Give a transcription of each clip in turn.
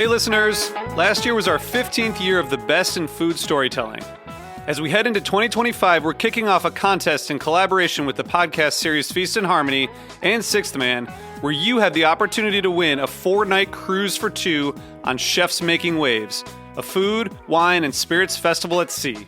Hey listeners, last year was our 15th year of the best in food storytelling. As we head into 2025, we're kicking off a contest in collaboration with the podcast series Feast and Harmony and Sixth Man, where you have the opportunity to win a 4-night cruise for 2 on Chefs Making Waves, a food, wine, and spirits festival at sea.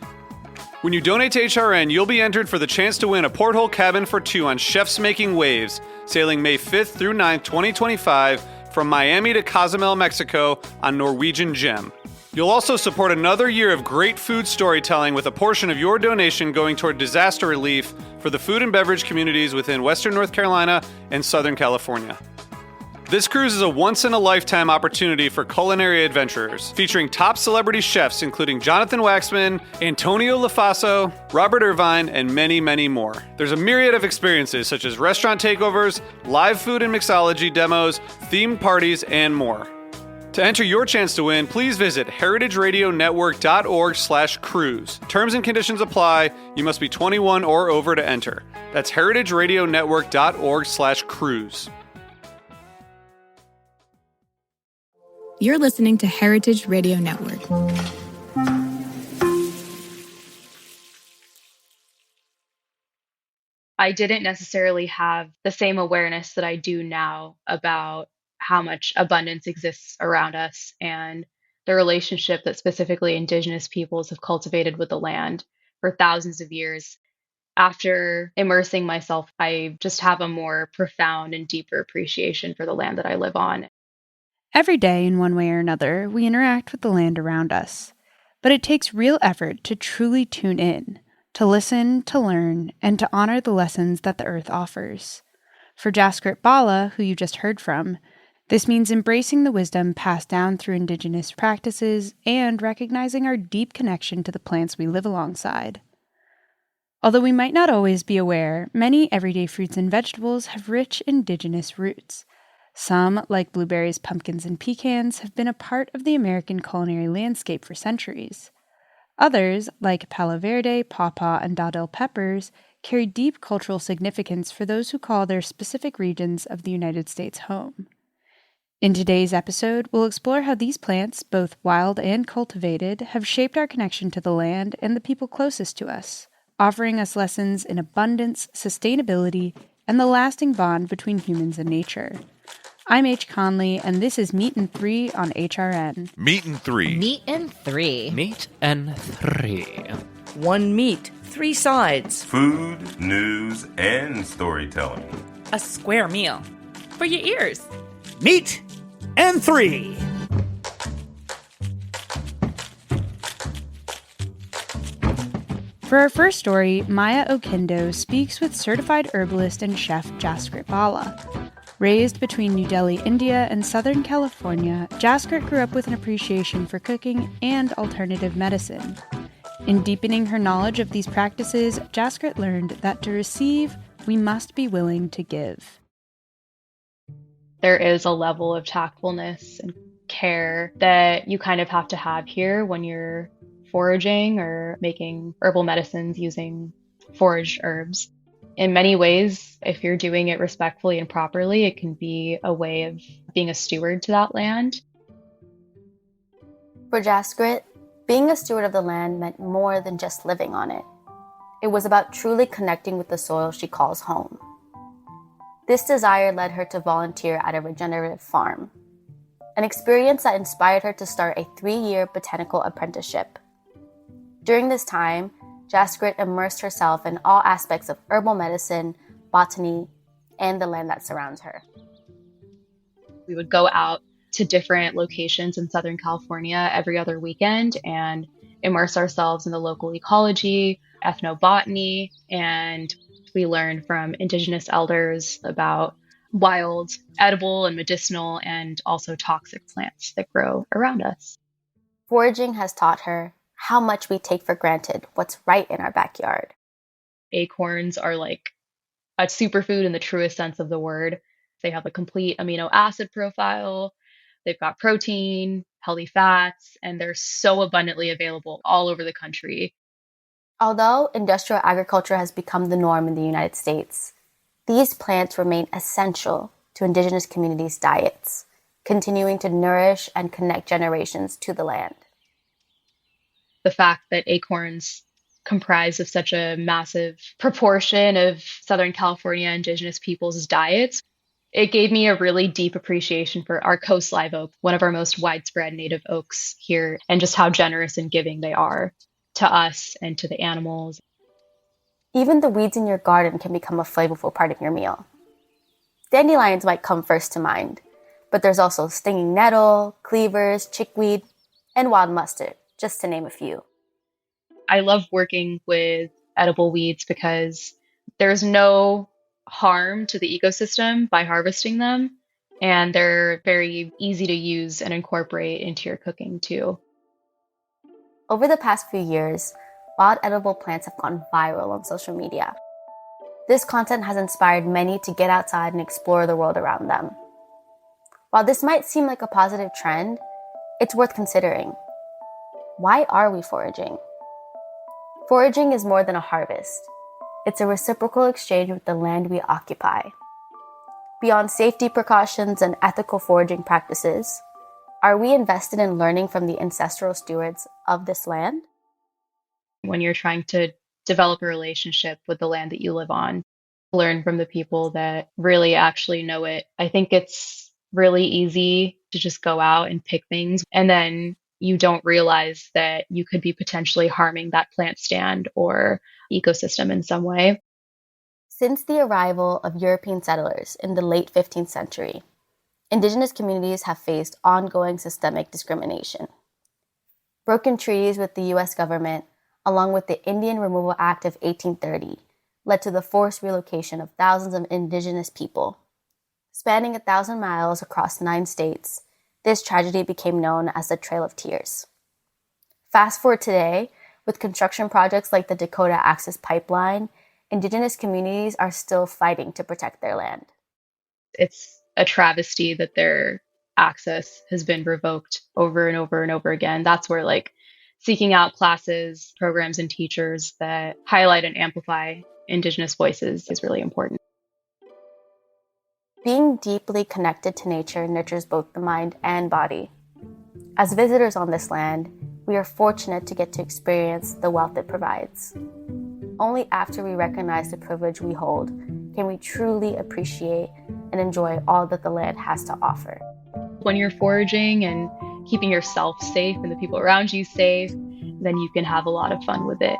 When you donate to HRN, you'll be entered for the chance to win a porthole cabin for 2 on Chefs Making Waves, sailing May 5th through 9th, 2025, from Miami to Cozumel, Mexico on Norwegian Gem. You'll also support another year of great food storytelling with a portion of your donation going toward disaster relief for the food and beverage communities within Western North Carolina and Southern California. This cruise is a once-in-a-lifetime opportunity for culinary adventurers, featuring top celebrity chefs including Jonathan Waxman, Antonio Lafaso, Robert Irvine, and many, many more. There's a myriad of experiences such as restaurant takeovers, live food and mixology demos, themed parties, and more. To enter your chance to win, please visit heritageradionetwork.org/cruise. Terms and conditions apply. You must be 21 or over to enter. That's heritageradionetwork.org/cruise. You're listening to Heritage Radio Network. I didn't necessarily have the same awareness that I do now about how much abundance exists around us and the relationship that specifically Indigenous peoples have cultivated with the land for thousands of years. After immersing myself, I just have a more profound and deeper appreciation for the land that I live on. Every day, in one way or another, we interact with the land around us. But it takes real effort to truly tune in, to listen, to learn, and to honor the lessons that the earth offers. For Jaskrit Bala, who you just heard from, this means embracing the wisdom passed down through Indigenous practices and recognizing our deep connection to the plants we live alongside. Although we might not always be aware, many everyday fruits and vegetables have rich Indigenous roots. Some, like blueberries, pumpkins, and pecans, have been a part of the American culinary landscape for centuries. Others, like palo verde, pawpaw, and datil peppers, carry deep cultural significance for those who call their specific regions of the United States home. In today's episode, we'll explore how these plants, both wild and cultivated, have shaped our connection to the land and the people closest to us, offering us lessons in abundance, sustainability, and the lasting bond between humans and nature. I'm H. Conley, and this is Meat and 3 on HRN. Meat and 3. Meat and 3. Meat and 3. 1 meat, 3 sides. Food, news, and storytelling. A square meal. For your ears. Meat and 3. For our first story, Maya Okindo speaks with certified herbalist and chef Jaskrit Bala. Raised between New Delhi, India, and Southern California, Jaskrit grew up with an appreciation for cooking and alternative medicine. In deepening her knowledge of these practices, Jaskrit learned that to receive, we must be willing to give. There is a level of tactfulness and care that you kind of have to have here when you're foraging or making herbal medicines using foraged herbs. In many ways, if you're doing it respectfully and properly, it can be a way of being a steward to that land. For Jaskrit, being a steward of the land meant more than just living on it. It was about truly connecting with the soil she calls home. This desire led her to volunteer at a regenerative farm, an experience that inspired her to start a 3-year botanical apprenticeship. During this time, Jaskrit immersed herself in all aspects of herbal medicine, botany, and the land that surrounds her. We would go out to different locations in Southern California every other weekend and immerse ourselves in the local ecology, ethnobotany, and we learned from Indigenous elders about wild, edible, and medicinal, and also toxic plants that grow around us. Foraging has taught her how much we take for granted what's right in our backyard. Acorns are like a superfood in the truest sense of the word. They have a complete amino acid profile. They've got protein, healthy fats, and they're so abundantly available all over the country. Although industrial agriculture has become the norm in the United States, these plants remain essential to Indigenous communities' diets, continuing to nourish and connect generations to the land. The fact that acorns comprise of such a massive proportion of Southern California Indigenous peoples' diets, it gave me a really deep appreciation for our coast live oak, one of our most widespread native oaks here, and just how generous and giving they are to us and to the animals. Even the weeds in your garden can become a flavorful part of your meal. Dandelions might come first to mind, but there's also stinging nettle, cleavers, chickweed, and wild mustard, just to name a few. I love working with edible weeds because there's no harm to the ecosystem by harvesting them, and they're very easy to use and incorporate into your cooking too. Over the past few years, wild edible plants have gone viral on social media. This content has inspired many to get outside and explore the world around them. While this might seem like a positive trend, it's worth considering. Why are we foraging? Foraging is more than a harvest. It's a reciprocal exchange with the land we occupy. Beyond safety precautions and ethical foraging practices, are we invested in learning from the ancestral stewards of this land? When you're trying to develop a relationship with the land that you live on, learn from the people that really actually know it. I think it's really easy to just go out and pick things, and then you don't realize that you could be potentially harming that plant stand or ecosystem in some way. Since the arrival of European settlers in the late 15th century, Indigenous communities have faced ongoing systemic discrimination. Broken treaties with the U.S. government, along with the Indian Removal Act of 1830, led to the forced relocation of thousands of Indigenous people. Spanning 1,000 miles across 9 states, this tragedy became known as the Trail of Tears. Fast forward today, with construction projects like the Dakota Access Pipeline, Indigenous communities are still fighting to protect their land. It's a travesty that their access has been revoked over and over and over again. That's where seeking out classes, programs, and teachers that highlight and amplify Indigenous voices is really important. Being deeply connected to nature nurtures both the mind and body. As visitors on this land, we are fortunate to get to experience the wealth it provides. Only after we recognize the privilege we hold can we truly appreciate and enjoy all that the land has to offer. When you're foraging and keeping yourself safe and the people around you safe, then you can have a lot of fun with it.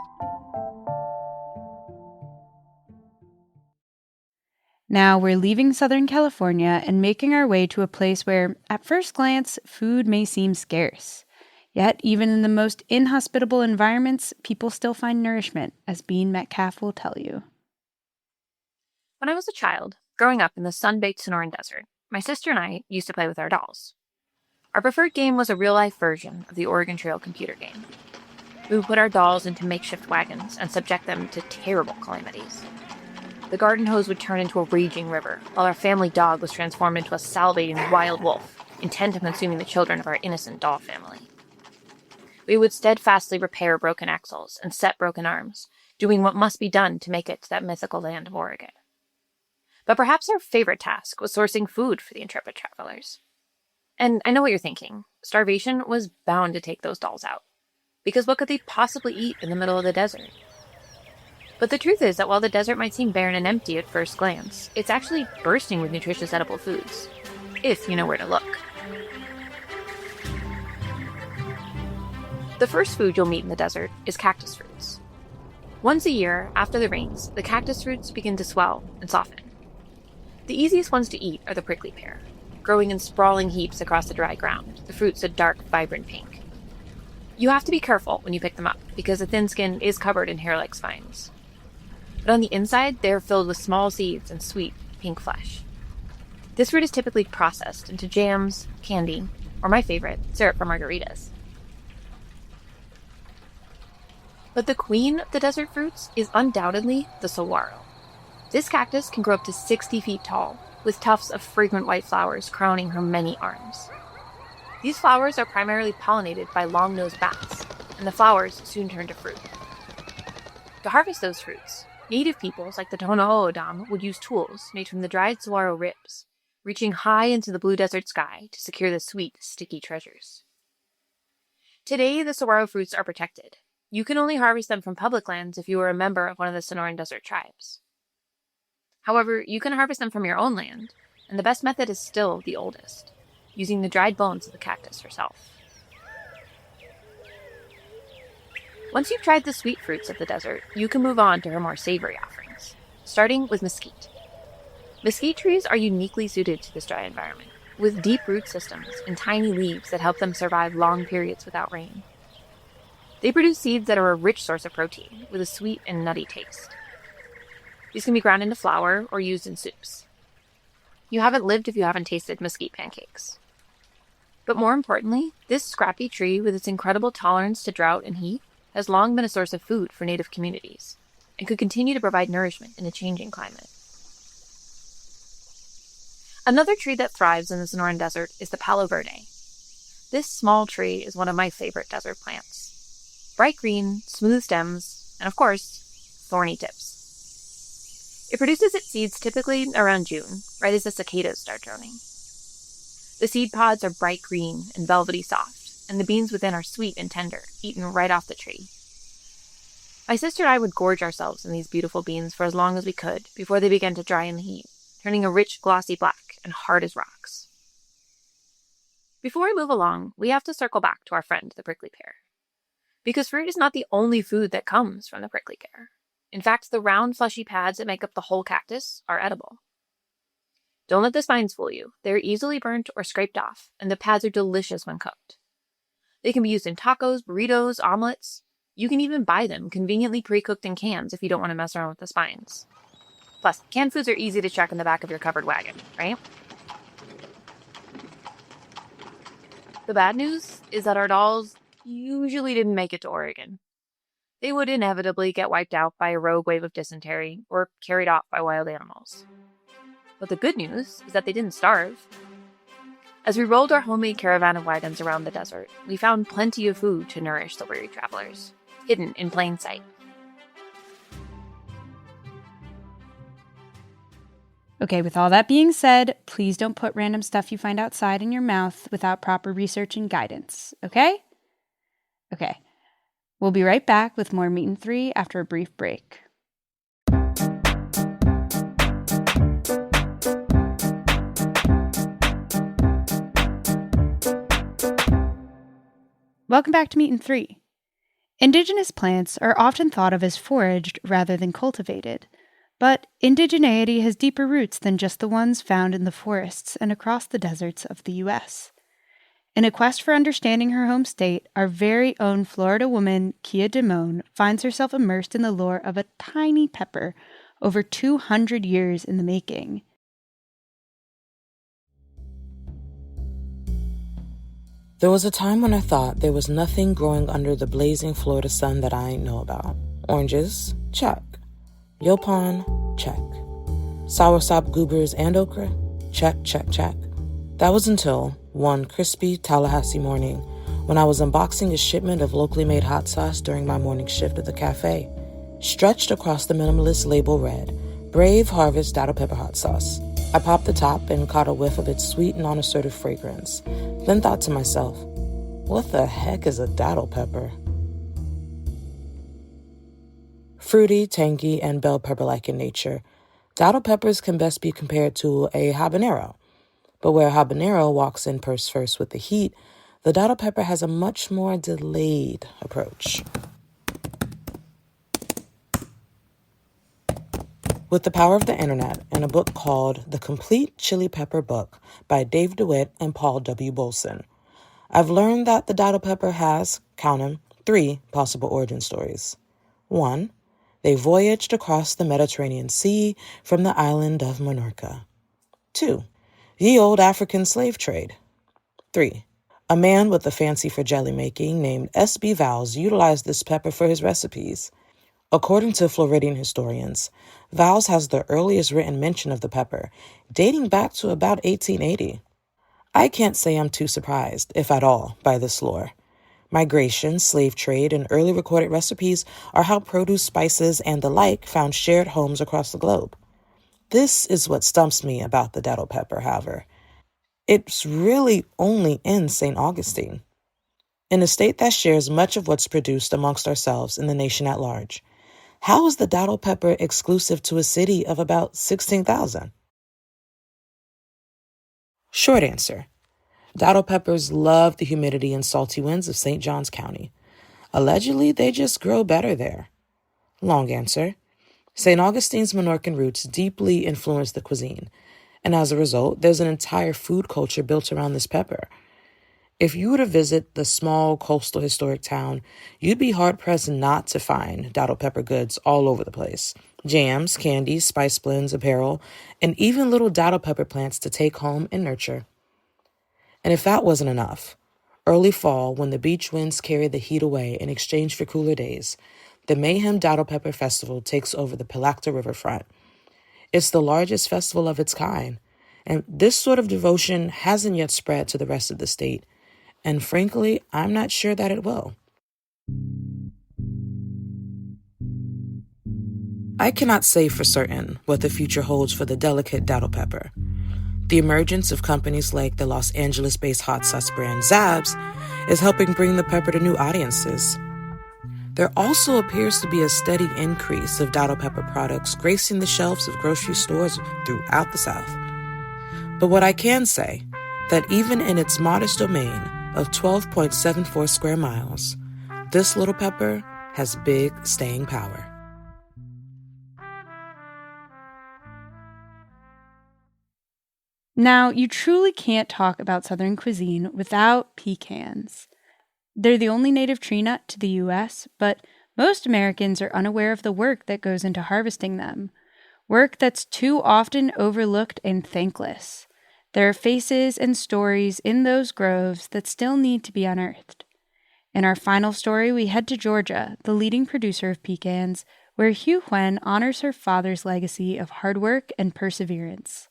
Now we're leaving Southern California and making our way to a place where, at first glance, food may seem scarce. Yet, even in the most inhospitable environments, people still find nourishment, as Bean Metcalf will tell you. When I was a child, growing up in the sun-baked Sonoran Desert, my sister and I used to play with our dolls. Our preferred game was a real-life version of the Oregon Trail computer game. We would put our dolls into makeshift wagons and subject them to terrible calamities. The garden hose would turn into a raging river, while our family dog was transformed into a salivating wild wolf, intent on consuming the children of our innocent doll family. We would steadfastly repair broken axles and set broken arms, doing what must be done to make it to that mythical land of Oregon. But perhaps our favorite task was sourcing food for the intrepid travelers. And I know what you're thinking. Starvation was bound to take those dolls out. Because what could they possibly eat in the middle of the desert? But the truth is that while the desert might seem barren and empty at first glance, it's actually bursting with nutritious edible foods, if you know where to look. The first food you'll meet in the desert is cactus fruits. Once a year, after the rains, the cactus fruits begin to swell and soften. The easiest ones to eat are the prickly pear, growing in sprawling heaps across the dry ground, the fruits a dark, vibrant pink. You have to be careful when you pick them up, because the thin skin is covered in hair-like spines. But on the inside, they are filled with small seeds and sweet, pink flesh. This fruit is typically processed into jams, candy, or my favorite, syrup for margaritas. But the queen of the desert fruits is undoubtedly the saguaro. This cactus can grow up to 60 feet tall, with tufts of fragrant white flowers crowning her many arms. These flowers are primarily pollinated by long-nosed bats, and the flowers soon turn to fruit. To harvest those fruits, native peoples like the Tohono O'odham would use tools made from the dried saguaro ribs, reaching high into the blue desert sky to secure the sweet, sticky treasures. Today, the saguaro fruits are protected. You can only harvest them from public lands if you are a member of one of the Sonoran Desert tribes. However, you can harvest them from your own land, and the best method is still the oldest, using the dried bones of the cactus herself. Once you've tried the sweet fruits of the desert, you can move on to her more savory offerings, starting with mesquite. Mesquite trees are uniquely suited to this dry environment, with deep root systems and tiny leaves that help them survive long periods without rain. They produce seeds that are a rich source of protein, with a sweet and nutty taste. These can be ground into flour or used in soups. You haven't lived if you haven't tasted mesquite pancakes. But more importantly, this scrappy tree with its incredible tolerance to drought and heat has long been a source of food for native communities, and could continue to provide nourishment in a changing climate. Another tree that thrives in the Sonoran Desert is the palo verde. This small tree is one of my favorite desert plants. Bright green, smooth stems, and of course, thorny tips. It produces its seeds typically around June, right as the cicadas start droning. The seed pods are bright green and velvety soft, and the beans within are sweet and tender, eaten right off the tree. My sister and I would gorge ourselves in these beautiful beans for as long as we could before they began to dry in the heat, turning a rich, glossy black and hard as rocks. Before we move along, we have to circle back to our friend, the prickly pear. Because fruit is not the only food that comes from the prickly pear. In fact, the round, fleshy pads that make up the whole cactus are edible. Don't let the spines fool you. They're easily burnt or scraped off, and the pads are delicious when cooked. They can be used in tacos, burritos, omelets. You can even buy them conveniently pre-cooked in cans if you don't want to mess around with the spines. Plus, canned foods are easy to check in the back of your covered wagon, right? The bad news is that our dolls usually didn't make it to Oregon. They would inevitably get wiped out by a rogue wave of dysentery or carried off by wild animals. But the good news is that they didn't starve. As we rolled our homemade caravan of wagons around the desert, we found plenty of food to nourish the weary travelers, hidden in plain sight. Okay, with all that being said, please don't put random stuff you find outside in your mouth without proper research and guidance, okay? Okay, we'll be right back with more Meat and Three after a brief break. Welcome back to Meat and Three. Indigenous plants are often thought of as foraged rather than cultivated, but indigeneity has deeper roots than just the ones found in the forests and across the deserts of the U.S. In a quest for understanding her home state, our very own Florida woman, Hieu Damon, finds herself immersed in the lore of a tiny pepper over 200 years in the making. There was a time when I thought there was nothing growing under the blazing Florida sun that I ain't know about. Oranges? Check. Yopon? Check. Soursop, goobers, and okra? Check, check, check. That was until one crispy Tallahassee morning when I was unboxing a shipment of locally made hot sauce during my morning shift at the cafe. Stretched across the minimalist label read, Brave Harvest Datil Pepper Hot Sauce. I popped the top and caught a whiff of its sweet, non-assertive fragrance, then thought to myself, what the heck is a datil pepper? Fruity, tangy, and bell pepper-like in nature, datil peppers can best be compared to a habanero. But where a habanero walks in purse first with the heat, the datil pepper has a much more delayed approach. With the power of the internet and a book called The Complete Chili Pepper Book by Dave DeWitt and Paul W. Bolson, I've learned that the datil pepper has, count 'em, 3 possible origin stories. 1, they voyaged across the Mediterranean Sea from the island of Minorca. 2, ye old African slave trade. 3, a man with a fancy for jelly making named S.B. Vowles utilized this pepper for his recipes. According to Floridian historians, Vowles has the earliest written mention of the pepper, dating back to about 1880. I can't say I'm too surprised, if at all, by this lore. Migration, slave trade, and early recorded recipes are how produce, spices, and the like found shared homes across the globe. This is what stumps me about the datil pepper, however. It's really only in St. Augustine, in a state that shares much of what's produced amongst ourselves in the nation at large. How is the datil pepper exclusive to a city of about 16,000? Short answer. Datil peppers love the humidity and salty winds of St. Johns County. Allegedly, they just grow better there. Long answer. St. Augustine's Menorcan roots deeply influence the cuisine, and as a result, there's an entire food culture built around this pepper. If you were to visit the small coastal historic town, you'd be hard-pressed not to find datil pepper goods all over the place. Jams, candies, spice blends, apparel, and even little datil pepper plants to take home and nurture. And if that wasn't enough, early fall, when the beach winds carry the heat away in exchange for cooler days, the Mayhem Datil Pepper Festival takes over the Palatka Riverfront. It's the largest festival of its kind, and this sort of devotion hasn't yet spread to the rest of the state, and frankly, I'm not sure that it will. I cannot say for certain what the future holds for the delicate datil pepper. The emergence of companies like the Los Angeles-based hot sauce brand Zab's is helping bring the pepper to new audiences. There also appears to be a steady increase of datil pepper products gracing the shelves of grocery stores throughout the South. But what I can say, that even in its modest domain of 12.74 square miles, this little pepper has big staying power. Now, you truly can't talk about Southern cuisine without pecans. They're the only native tree nut to the U.S., but most Americans are unaware of the work that goes into harvesting them, work that's too often overlooked and thankless. There are faces and stories in those groves that still need to be unearthed. In our final story, we head to Georgia, the leading producer of pecans, where Huynh honors her father's legacy of hard work and perseverance.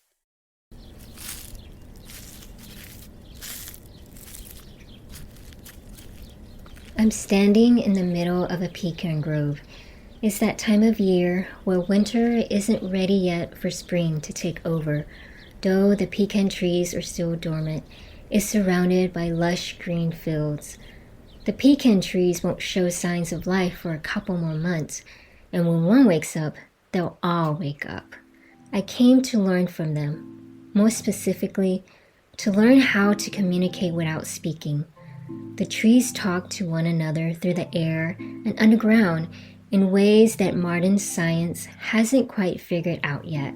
I'm standing in the middle of a pecan grove. It's that time of year where winter isn't ready yet for spring to take over. Though the pecan trees are still dormant, it's surrounded by lush green fields. The pecan trees won't show signs of life for a couple more months, and when one wakes up, they'll all wake up. I came to learn from them, more specifically, to learn how to communicate without speaking. The trees talk to one another through the air and underground in ways that modern science hasn't quite figured out yet.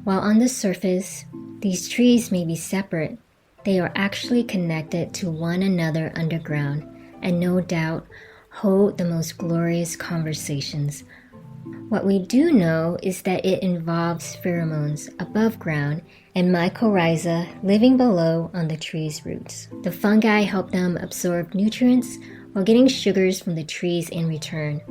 While on the surface, these trees may be separate, they are actually connected to one another underground and no doubt hold the most glorious conversations. What we do know is that it involves pheromones above ground and mycorrhiza living below on the tree's roots. The fungi help them absorb nutrients while getting sugars from the trees in return.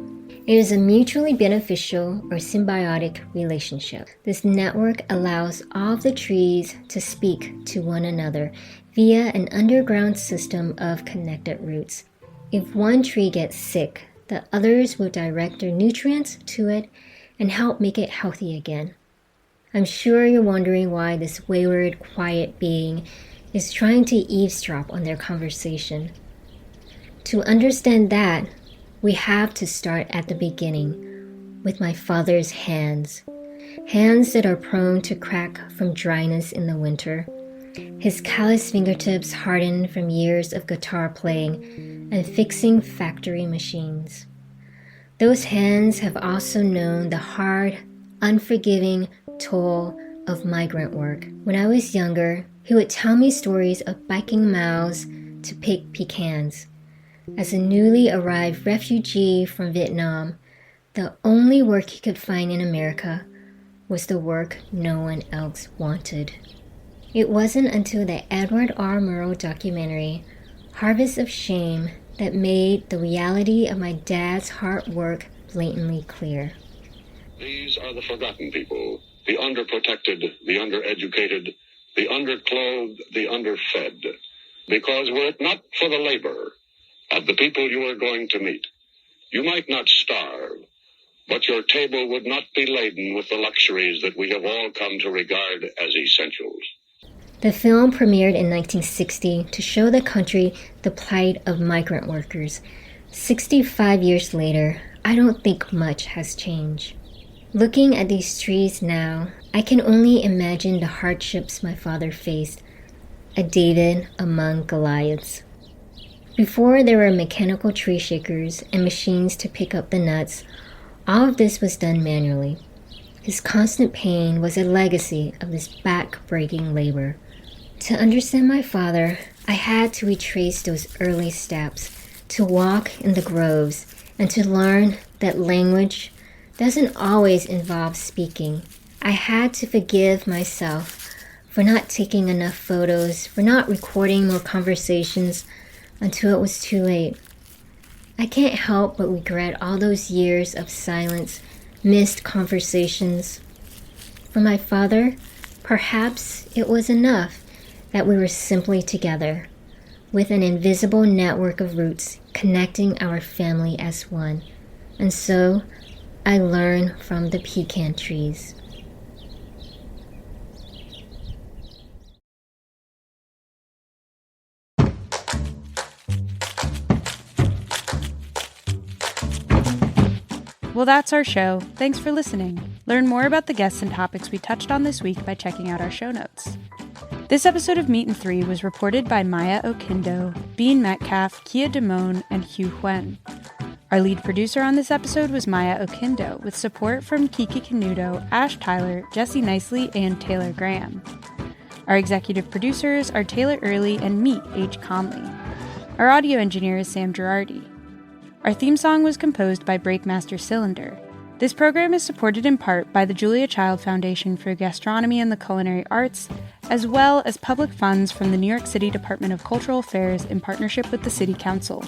It is a mutually beneficial or symbiotic relationship. This network allows all of the trees to speak to one another via an underground system of connected roots. If one tree gets sick, the others will direct their nutrients to it and help make it healthy again. I'm sure you're wondering why this wayward, quiet being is trying to eavesdrop on their conversation. To understand that, we have to start at the beginning, with my father's hands. Hands that are prone to crack from dryness in the winter. His calloused fingertips hardened from years of guitar playing and fixing factory machines. Those hands have also known the hard, unforgiving toll of migrant work. When I was younger, he would tell me stories of biking miles to pick pecans. As a newly arrived refugee from Vietnam, the only work he could find in America was the work no one else wanted. It wasn't until the Edward R. Murrow documentary, Harvest of Shame, that made the reality of my dad's hard work blatantly clear. These are the forgotten people, the underprotected, the undereducated, the underclothed, the underfed. Because were it not for the labor of the people you are going to meet, you might not starve, but your table would not be laden with the luxuries that we have all come to regard as essentials. The film premiered in 1960 to show the country the plight of migrant workers. 65 years later, I don't think much has changed. Looking at these trees now, I can only imagine the hardships my father faced, a David among Goliaths. Before there were mechanical tree shakers and machines to pick up the nuts, all of this was done manually. His constant pain was a legacy of this back-breaking labor. To understand my father, I had to retrace those early steps, to walk in the groves, and to learn that language doesn't always involve speaking. I had to forgive myself for not taking enough photos, for not recording more conversations until it was too late. I can't help but regret all those years of silence, missed conversations. For my father, perhaps it was enough that we were simply together, with an invisible network of roots connecting our family as one. And so, I learned from the pecan trees. Well, that's our show. Thanks for listening. Learn more about the guests and topics we touched on this week by checking out our show notes. This episode of Meat and Three was reported by Maya Okindo, Bean Metcalf, Kia Damon, and Huynh. Our lead producer on this episode was Maya Okindo, with support from Kiki Canuto, Ash Tyler, Jesse Nicely, and Taylor Graham. Our executive producers are Taylor Early and me, H. Conley. Our audio engineer is Sam Girardi. Our theme song was composed by Breakmaster Cylinder. This program is supported in part by the Julia Child Foundation for Gastronomy and the Culinary Arts, as well as public funds from the New York City Department of Cultural Affairs in partnership with the City Council.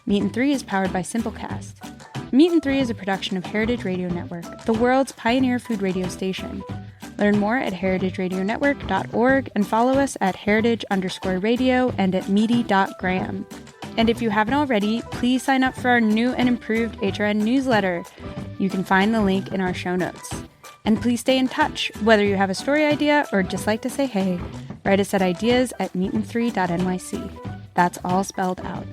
Meat and Three is powered by Simplecast. Meat and Three is a production of Heritage Radio Network, the world's pioneer food radio station. Learn more at heritageradionetwork.org and follow us at heritage_radio and at meaty.gram. And if you haven't already, please sign up for our new and improved HRN newsletter. You can find the link in our show notes. And please stay in touch. Whether you have a story idea or just like to say hey, write us at ideas@meatand3.nyc. That's all spelled out.